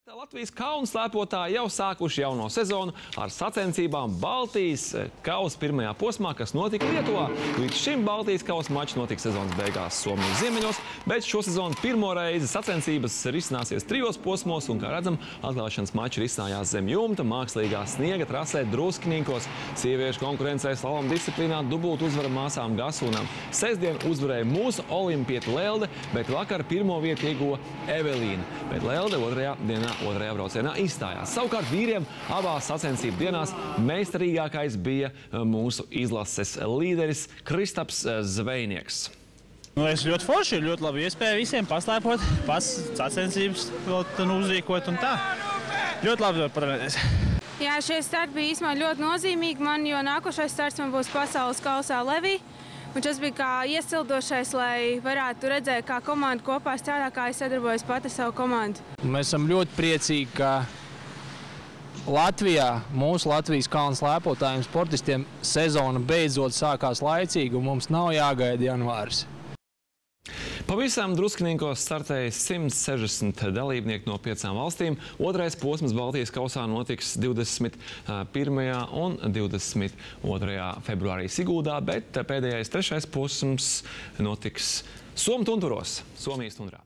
Latvijas kalnu slēpotāji jau sākuši jauno sezonu ar sacensībām Baltijas kausa pirmajā posmā, kas notika Lietuvā. Līdz šim Baltijas kausa mačs notika sezonas beigās Somijas ziemeļos, bet šo sezonu pirmo reizi sacensības risināsies 3 posmos un, kā redzam, atklāšanas mači risinājās zem jumta, mākslīgā sniega trasē Druskininkos, sieviešu konkurencē slaloma disciplīnā dubultu uzvara māsām Gasūnam. Sestdien uzvarēja mūsu olimpieta Lelde, bet vakar pirmo vietu ieguva Evelīna. Bet Lelde otrajā braucienā izstājās. Savukārt vīriem abās sacensību dienās meistarīgākais bija mūsu izlases līderis Kristaps Zvejnieks. Es ļoti forši, ir ļoti labi iespēja visiem paslēpot, sacensības uzrīkot un tā. Ļoti labi patrenēties. Jā, šie starti bija īstenībā ļoti nozīmīgi man, jo nākošais starts man būs pasaules kausā Levī. Un tas bija kā iesildošais, lai varētu redzēt, kā komanda kopā strādā, kā es sadarbojos pati ar savu komandu. Mēs esam ļoti priecīgi, ka Latvijā, mūsu Latvijas kalnu slēpotājiem sportistiem sezona beidzot sākās laicīgi un mums nav jāgaida janvāris. Pavisam Druskininkos startēja 160 dalībnieki no 5 valstīm. Otrais posms Baltijas kausā notiks 21. un 22. februārī Siguldā, bet pēdējais 3. posms notiks Somtunturos, Somijas tundrā.